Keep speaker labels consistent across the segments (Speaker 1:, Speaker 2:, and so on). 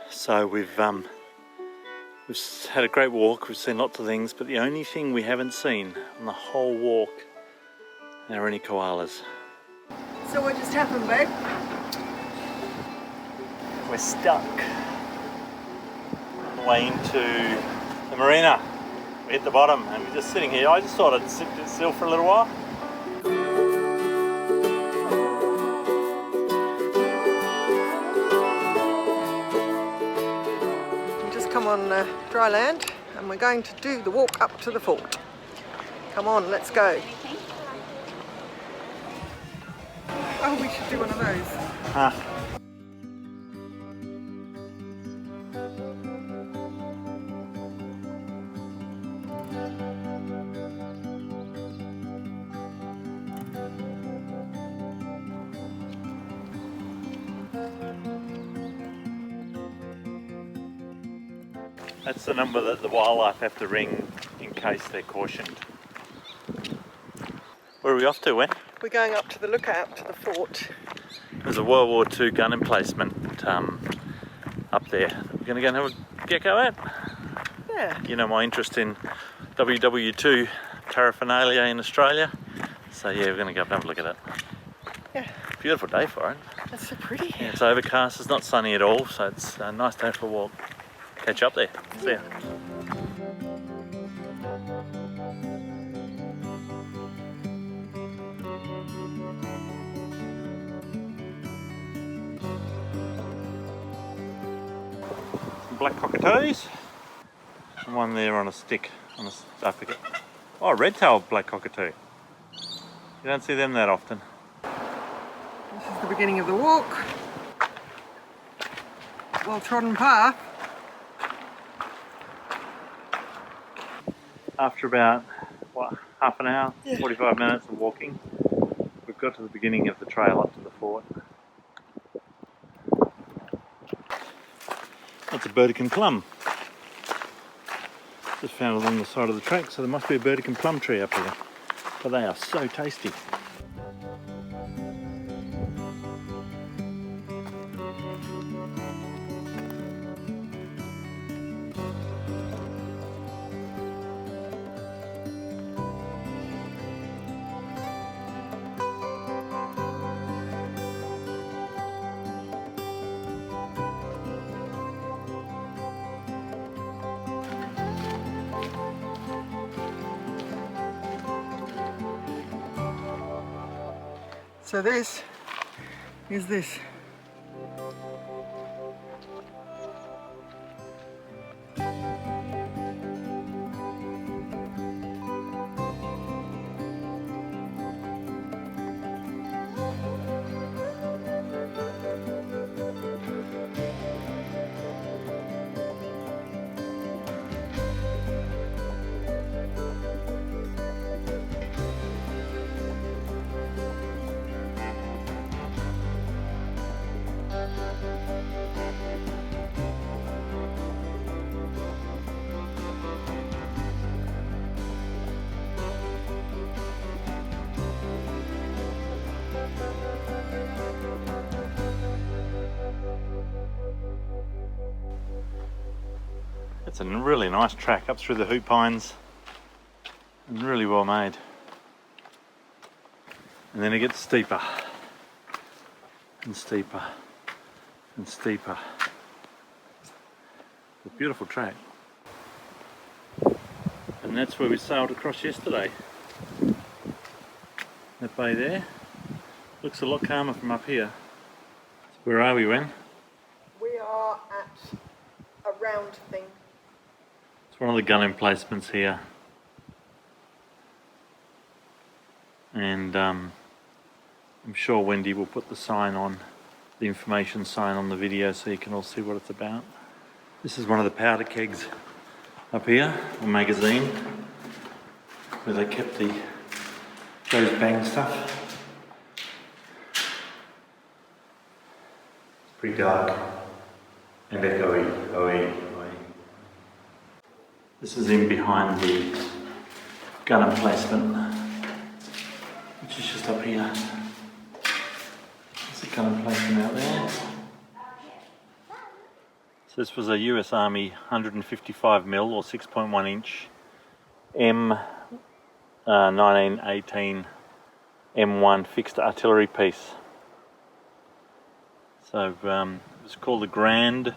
Speaker 1: So we've had a great walk, we've seen lots of things, but the only thing we haven't seen on the whole walk are any koalas.
Speaker 2: So what just happened, babe?
Speaker 1: We're stuck on the way into the marina. We hit the bottom and we're just sitting here. I just thought I'd sit still for a little while.
Speaker 2: We've just come on dry land and we're going to do the walk up to the fort. Come on, let's go. Oh, we should do one of those.
Speaker 1: Huh. That's the number that the wildlife have to ring in case they're cautioned. Where are we off to, Wen?
Speaker 2: We're going up to the lookout to the fort.
Speaker 1: There's a World War II gun emplacement up there. We're going to go and have a gecko at.
Speaker 2: Yeah.
Speaker 1: You know my interest in WW2 paraphernalia in Australia. So yeah, we're going to go up and have a look at it.
Speaker 2: Yeah.
Speaker 1: Beautiful day for it.
Speaker 2: That's so pretty.
Speaker 1: Yeah, it's overcast, it's not sunny at all, so it's a nice day for a walk. Catch you up there. See ya. Some black cockatoos. And one there on a stick. I forget. Oh, red-tailed black cockatoo. You don't see them that often.
Speaker 2: This is the beginning of the walk. Well-trodden path.
Speaker 1: After about, what, half an hour,
Speaker 2: Yeah.
Speaker 1: 45 minutes of walking, we've got to the beginning of the trail up to the fort. That's a Burdekin plum. Just found it along the side of the track, so there must be a Burdekin plum tree up here. But they are so tasty.
Speaker 2: So this is this.
Speaker 1: It's a really nice track up through the hoop pines and really well made. And then it gets steeper and steeper and steeper. It's a beautiful track. And that's where we sailed across yesterday. That bay there looks a lot calmer from up here. So where are we, Wen?
Speaker 2: We are at a round thing.
Speaker 1: It's one of the gun emplacements here. And I'm sure Wendy will put the sign on, the information sign on the video so you can all see what it's about. This is one of the powder kegs up here, a magazine, where they kept the Joe's Bang stuff. It's pretty dark and echoey, oey. This is in behind the gun emplacement, which is just up here. There's a gun emplacement out there. So this was a US Army 155mm or 6.1 inch M1918 M1 fixed artillery piece. So it was called the Grande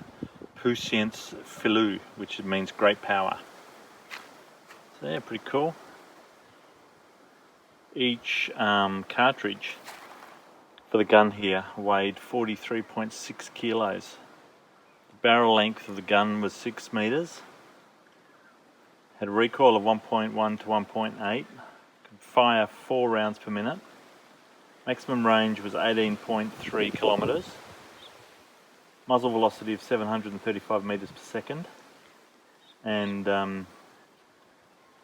Speaker 1: Puissance Filou, which means great power. So yeah, pretty cool. Each cartridge for the gun here weighed 43.6 kilos. The barrel length of the gun was 6 meters. Had a recoil of 1.1 to 1.8. Could fire 4 rounds per minute. Maximum range was 18.3 kilometers. Muzzle velocity of 735 meters per second. And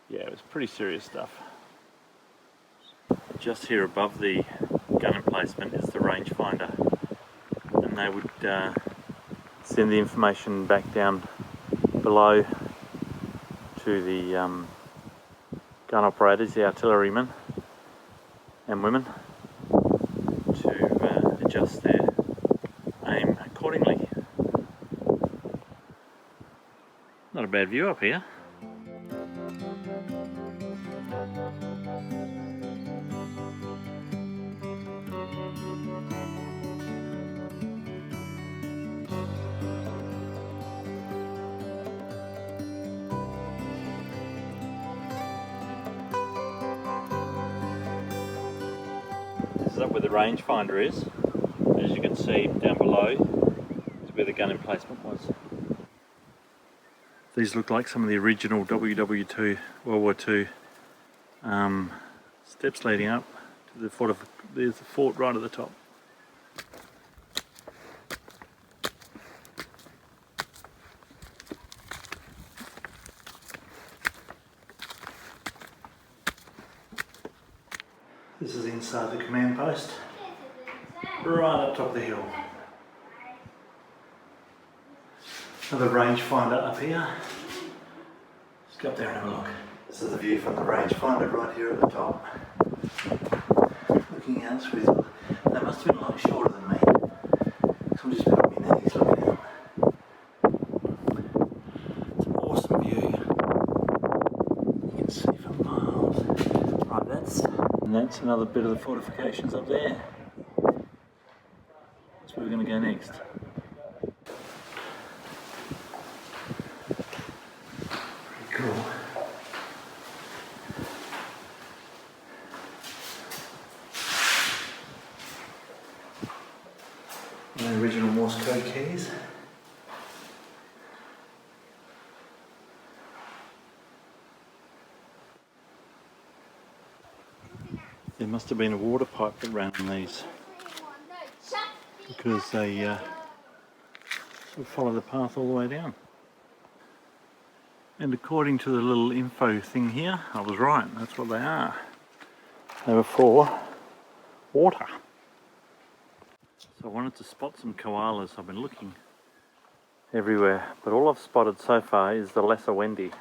Speaker 1: yeah, it was pretty serious stuff. Just here above the gun emplacement is the rangefinder, and they would send the information back down below to the gun operators, the artillerymen and women, to adjust their aim accordingly. Not a bad view up here. This is up where the rangefinder is. As you can see down below is where the gun emplacement was. These look like some of the original WW2 World War II steps leading up to the fort. There's the fort right at the top. This is inside the command post, right up top of the hill. Another rangefinder up here. Let's go up there and have a look. This is the view from the rangefinder right here at the top. Looking out through the... They must have been a lot shorter than me. So I'm just putting my knees looking out. It's an awesome view. You can see for miles. Right, that's another bit of the fortifications up there. That's where we're going to go next. Cool. The original Morse code keys. There must have been a water pipe that ran on these, because they sort of follow the path all the way down. And according to the little info thing here, I was right, that's what they are. They were for water. So I wanted to spot some koalas. I've been looking everywhere, but all I've spotted so far is the lesser Wendy.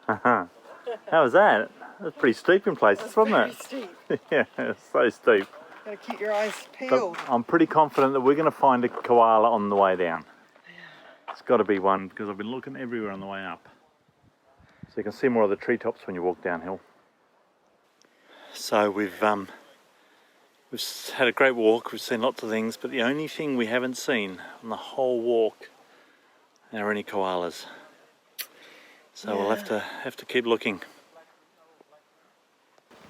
Speaker 1: How was that? That's pretty steep in places, wasn't it?
Speaker 2: Steep.
Speaker 1: Yeah, it's so steep.
Speaker 2: Gotta keep your eyes peeled.
Speaker 1: But I'm pretty confident that we're going to find a koala on the way down. It's got to be one, because I've been looking everywhere on the way up. So you can see more of the treetops when you walk downhill. So we've had a great walk. We've seen lots of things, but the only thing we haven't seen on the whole walk are any koalas. So we'll have to keep looking.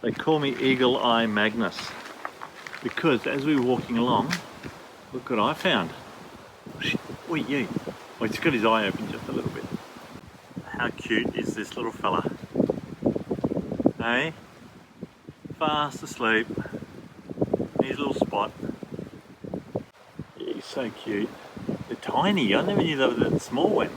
Speaker 1: They call me Eagle Eye Magnus because as we were walking along, look what I found. Oh, yeah. Well, he's got his eye open just a little bit. How cute is this little fella? Hey? Fast asleep. In his little spot. Yeah, he's so cute. They're tiny. I never knew they were that small one.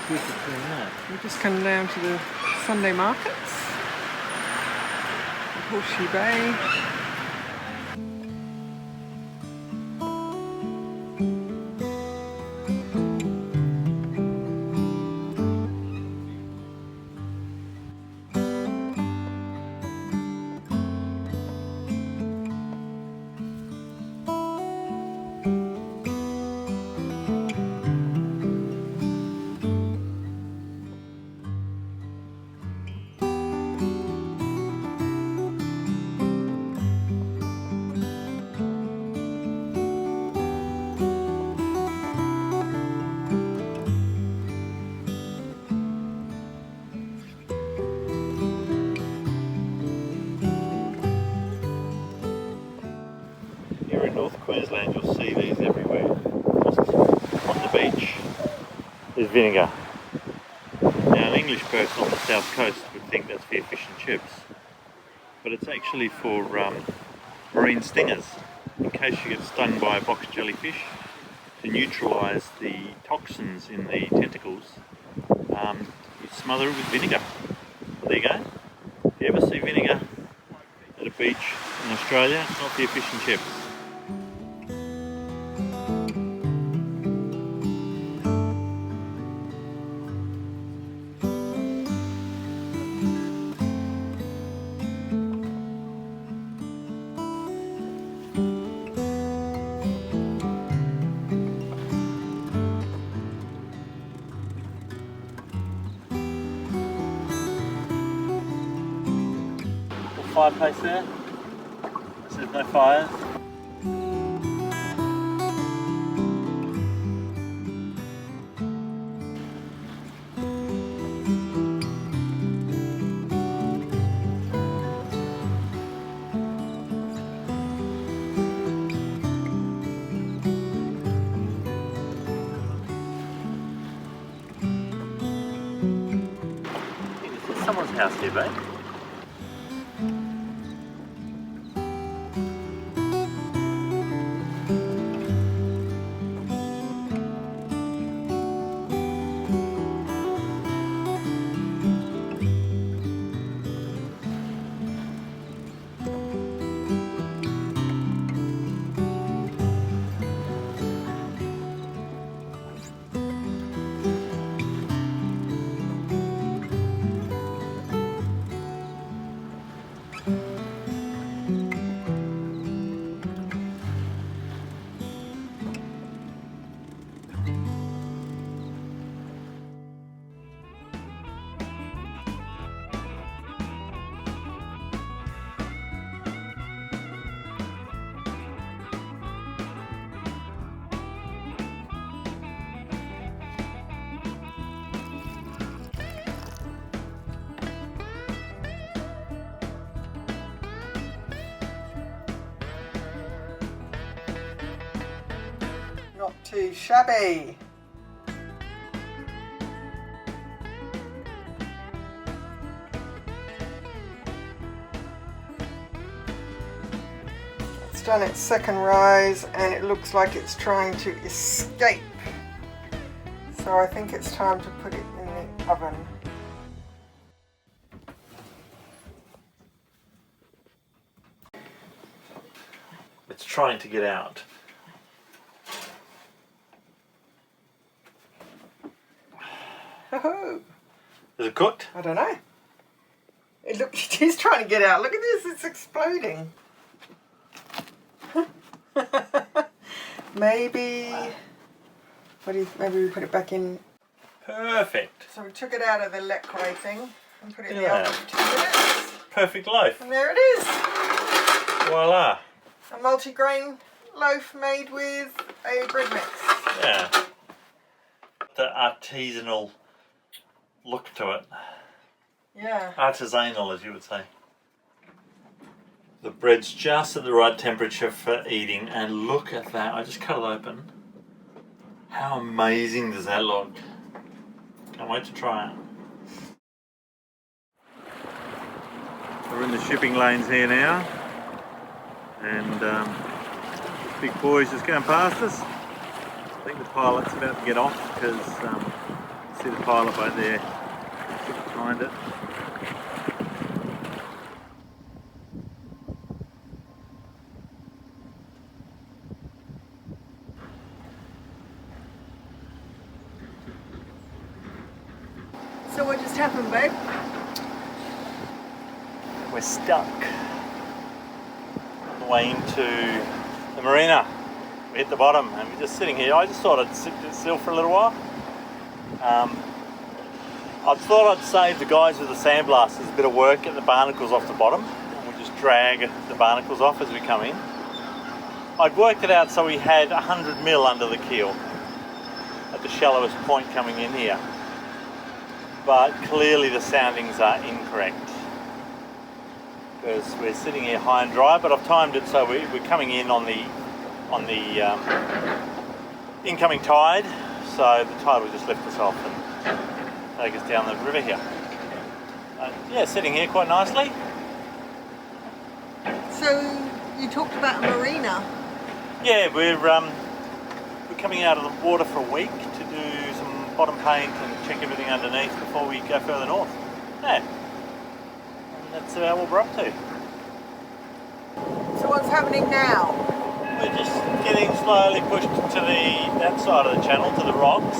Speaker 2: We're just coming down to the Sunday markets. Horseshoe Bay.
Speaker 1: Queensland, you'll see these everywhere. On the beach is vinegar. Now, an English person on the south coast would think that's for your fish and chips, but it's actually for marine stingers, in case you get stung by a box jellyfish, to neutralise the toxins in the tentacles. You smother it with vinegar. Well, there you go. If you ever see vinegar at a beach in Australia, it's not for your fish and chips. Fireplace there. There's no fires. This is someone's house here, babe.
Speaker 2: Not too shabby. It's done its second rise and it looks like it's trying to escape. So I think it's time to put it in the oven.
Speaker 1: It's trying to get out.
Speaker 2: Oh,
Speaker 1: Is it cooked?
Speaker 2: I don't know. It is trying to get out. Look at this, it's exploding. Maybe maybe we put it back in.
Speaker 1: Perfect.
Speaker 2: So we took it out of the lecre thing and put it in the
Speaker 1: Yeah.
Speaker 2: oven for 2 minutes.
Speaker 1: Perfect loaf.
Speaker 2: And there it is.
Speaker 1: Voila.
Speaker 2: A multi-grain loaf made with a bread mix.
Speaker 1: Yeah. The artisanal look to it.
Speaker 2: Yeah.
Speaker 1: Artisanal, as you would say. The bread's just at the right temperature for eating, and look at that. I just cut it open. How amazing does that look? Can't wait to try it. We're in the shipping lanes here now, and this big boy's just going past us. I think the pilot's about to get off because you see the pilot boat there behind it.
Speaker 2: So what just happened, babe?
Speaker 1: We're stuck on the way into the marina. We hit the bottom and we're just sitting here. I just thought I'd sit still for a little while. I thought I'd save the guys with the sandblasters a bit of work, get the barnacles off the bottom, and we just drag the barnacles off as we come in. I'd worked it out so we had 100 mil under the keel at the shallowest point coming in here. But clearly the soundings are incorrect because we're sitting here high and dry, but I've timed it so we're coming in on the on the incoming tide, so the tide will just lift us off and take us down the river here. Yeah, sitting here quite nicely.
Speaker 2: So you talked about a marina.
Speaker 1: Yeah, we're coming out of the water for a week to do some bottom paint and check everything underneath before we go further north. Yeah, and that's about what we're up to.
Speaker 2: So what's happening now?
Speaker 1: We're just getting slowly pushed to that side of the channel, to the rocks.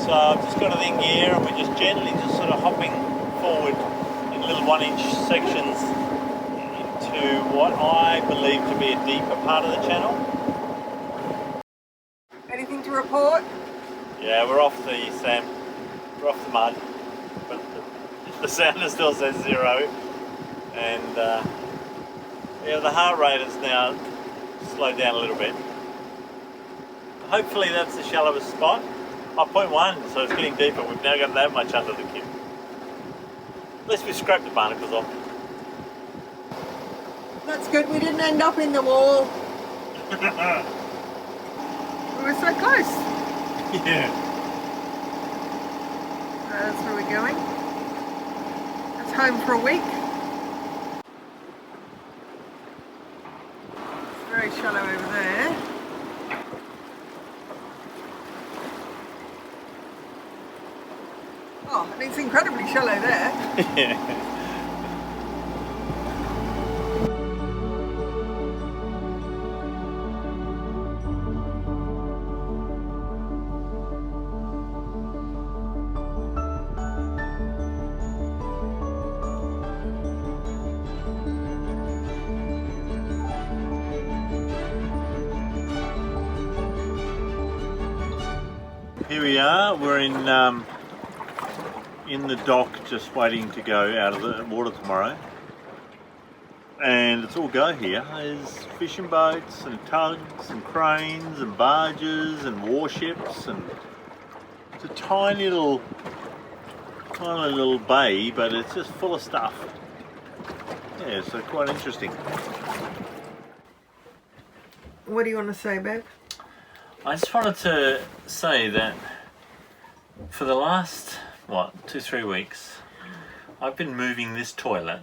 Speaker 1: So I've just got it in gear and we're just gently just sort of hopping forward in little 1-inch sections into what I believe to be a deeper part of the channel.
Speaker 2: Anything to report?
Speaker 1: Yeah, we're off the sand, we're off the mud, but the sounder still says 0. And yeah, the heart rate has now slowed down a little bit. Hopefully that's the shallowest spot. 0.1, so it's getting deeper. We've now got that much under the kit. At least we scraped the barnacles off.
Speaker 2: That's good, we didn't end up in the wall. We were so close.
Speaker 1: Yeah.
Speaker 2: That's where we're going. That's home for a week. It's very shallow over there. Oh, and it's incredibly shallow there.
Speaker 1: Yeah. Here we are, we're in the dock just waiting to go out of the water tomorrow. And it's all go here. There's fishing boats and tugs and cranes and barges and warships, and it's a tiny little bay, but it's just full of stuff. Yeah, so quite interesting.
Speaker 2: What do you want to say, babe?
Speaker 1: I just wanted to say that for the last, 2-3 weeks, I've been moving this toilet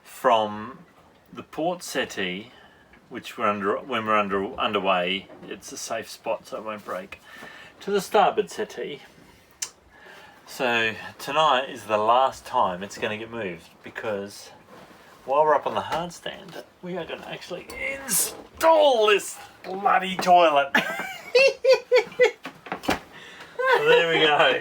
Speaker 1: from the port settee, which when we're underway, it's a safe spot so it won't break, to the starboard settee. So tonight is the last time it's going to get moved, because while we're up on the hard stand, we are going to actually install this bloody toilet. So there we go.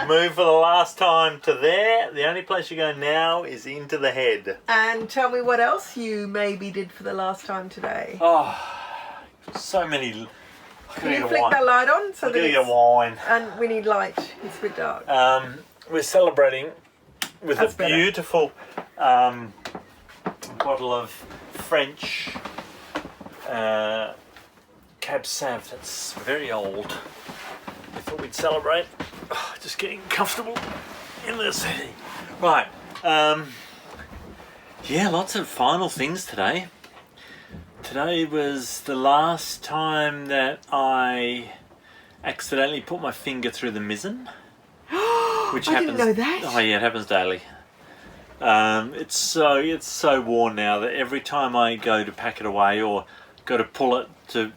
Speaker 1: We move for the last time to there. The only place you go now is into the head.
Speaker 2: And tell me what else you maybe did for the last time today.
Speaker 1: Oh, so many.
Speaker 2: Can you flick that light on? So
Speaker 1: I'm gonna get wine.
Speaker 2: And we need light. It's a bit dark.
Speaker 1: We're celebrating with
Speaker 2: That's
Speaker 1: a beautiful bottle of French Cab Sav that's very old. I thought we'd celebrate. Oh, just getting comfortable in the city. Right. Yeah, lots of final things today. Today was the last time that I accidentally put my finger through the mizzen. Which
Speaker 2: I
Speaker 1: happens.
Speaker 2: didn't know that.
Speaker 1: Oh yeah, it happens daily. It's so worn now that every time I go to pack it away or go to pull it to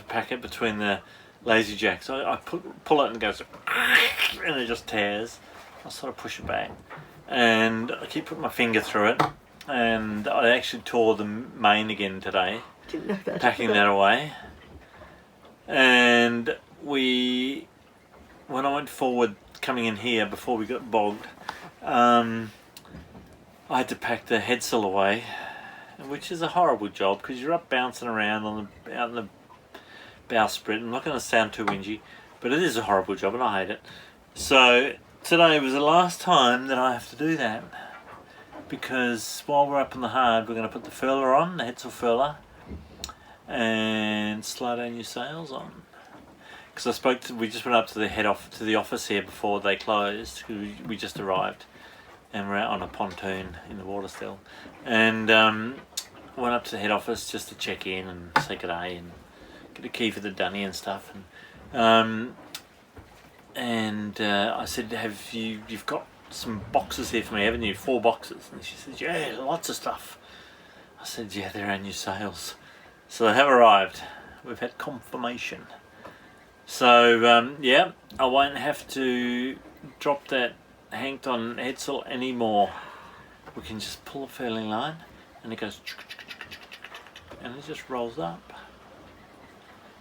Speaker 1: pack it between the lazy jacks, I pull it and it goes and it just tears. I sort of push it back and I keep putting my finger through it, and I actually tore the main again today.
Speaker 2: Didn't know that.
Speaker 1: Packing that away. And when I went forward coming in here before we got bogged, I had to pack the headsail away, which is a horrible job because you're up bouncing around out in the bowsprit. I'm not going to sound too whingy, but it is a horrible job and I hate it. So today was the last time that I have to do that, because while we're up in the hard, we're going to put the furler on, the headsail furler, and slow down your sails on. Because we just went up to the office here before they closed, because we just arrived, and we're out on a pontoon in the water still. And went up to the head office just to check in and say good day and get a key for the dunny and stuff. And I said, you've got some boxes here for me, haven't you? 4 boxes. And she said, yeah, lots of stuff. I said, yeah, they're our new sales. So they have arrived. We've had confirmation. So yeah, I won't have to drop that hanked on headsail anymore. We can just pull a furling line and it goes and it just rolls up.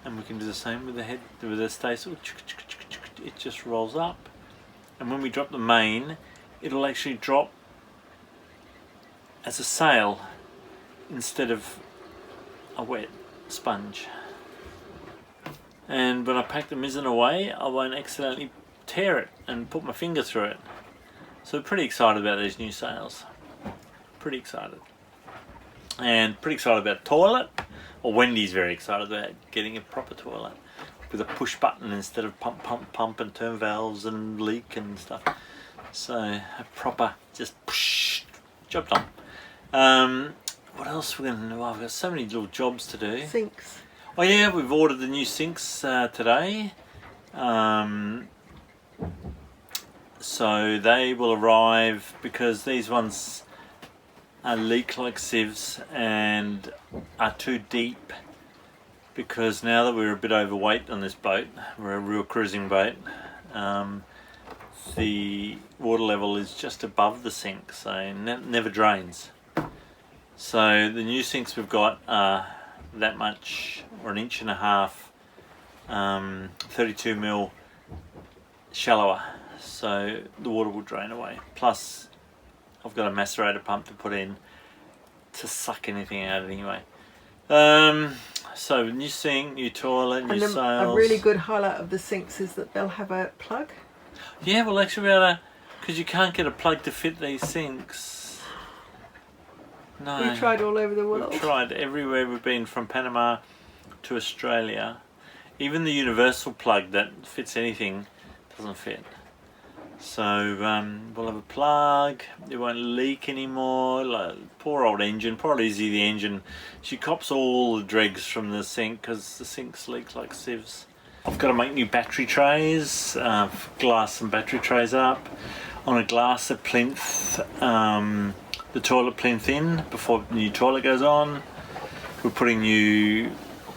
Speaker 1: And we can do the same with the staysail. It just rolls up. And when we drop the main, it'll actually drop as a sail instead of a wet sponge. And when I pack the mizzen away, I won't accidentally tear it and put my finger through it. So pretty excited about these new sails. Pretty excited. And pretty excited about toilet. Well, Wendy's very excited about getting a proper toilet with a push button instead of pump and turn valves and leak and stuff. So a proper just push, job done. What else we're going to do? I've got so many little jobs to do.
Speaker 2: Sinks.
Speaker 1: Oh yeah, we've ordered the new sinks today. So they will arrive because these ones leak like sieves and are too deep, because now that we're a bit overweight on this boat, we're a real cruising boat, the water level is just above the sink, so it never drains. So the new sinks we've got are that much, or 1.5 inches, 32 mil shallower, so the water will drain away. Plus I've got a macerator pump to put in to suck anything out anyway. So new sink, new toilet, new sails.
Speaker 2: A really good highlight of the sinks is that they'll have a plug.
Speaker 1: Yeah, we'll actually be able to, because you can't get a plug to fit these sinks. No.
Speaker 2: We tried all over the world.
Speaker 1: We've tried everywhere we've been, from Panama to Australia. Even the universal plug that fits anything doesn't fit. So we'll have a plug, it won't leak anymore. Like, poor old engine, poor old Izzy the engine, she cops all the dregs from the sink because the sinks leak like sieves. I've got to make new battery trays, glass some battery trays up. I'm going to glass the plinth, the toilet plinth in before the new toilet goes on. We're putting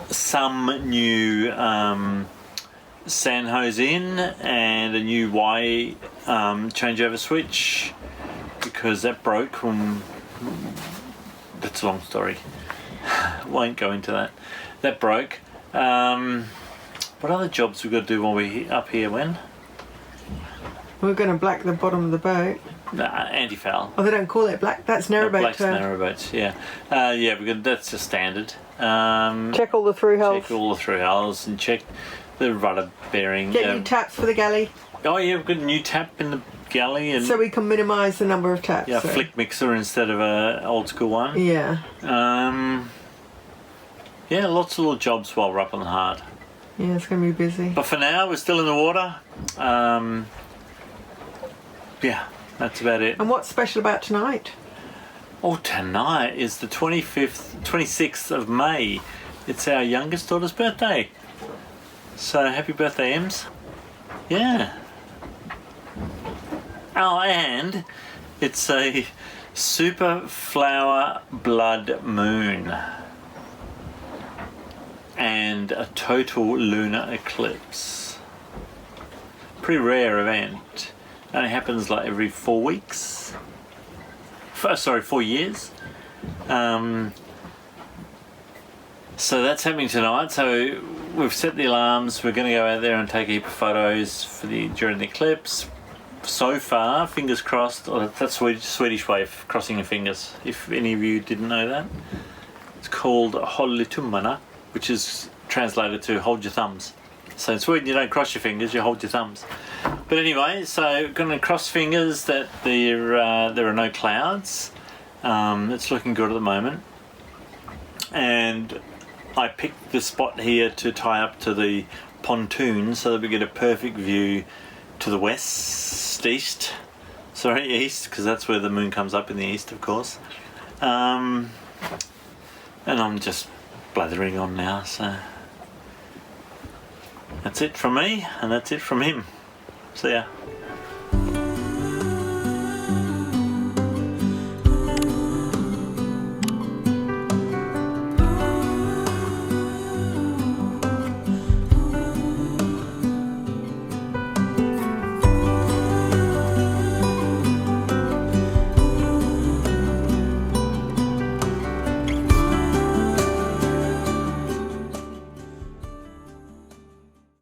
Speaker 1: some new sand hose in and a new Y changeover switch, because that broke when, that's a long story, won't go into that. That broke. What other jobs we've got to do while we're up here, Wen?
Speaker 2: We're going to black the bottom of the boat.
Speaker 1: Anti-foul.
Speaker 2: Oh, they don't call it black. That's narrowboat.
Speaker 1: Black's narrowboats, yeah. Yeah, that's just standard.
Speaker 2: Check all the through holes.
Speaker 1: Check all the through holes and check the rudder bearing.
Speaker 2: Get new taps for the galley.
Speaker 1: Oh yeah, we've got a new tap in the galley, and
Speaker 2: so we can minimise the number of taps.
Speaker 1: Yeah, flick mixer instead of a old school one.
Speaker 2: Yeah.
Speaker 1: Yeah, lots of little jobs while we're up on the hard.
Speaker 2: Yeah, it's going to be busy.
Speaker 1: But for now, we're still in the water. Yeah, that's about it.
Speaker 2: And what's special about tonight?
Speaker 1: Oh, tonight is the 26th of May. It's our youngest daughter's birthday. So happy birthday, Ems. Yeah. Oh, and it's a super flower blood moon and a total lunar eclipse. Pretty rare event. It only happens like every 4 weeks. 4 years. So that's happening tonight. So we've set the alarms. We're going to go out there and take a heap of photos during the eclipse. So far, fingers crossed. That's Swedish way of crossing your fingers. If any of you didn't know that, it's called håll tummarna, which is translated to hold your thumbs. So in Sweden, you don't cross your fingers; you hold your thumbs. But anyway, so going to cross fingers that there are no clouds. It's looking good at the moment, and I picked the spot here to tie up to the pontoon so that we get a perfect view to the east, because that's where the moon comes up in the east, of course. And I'm just blathering on now, so that's it from me, and that's it from him. See ya.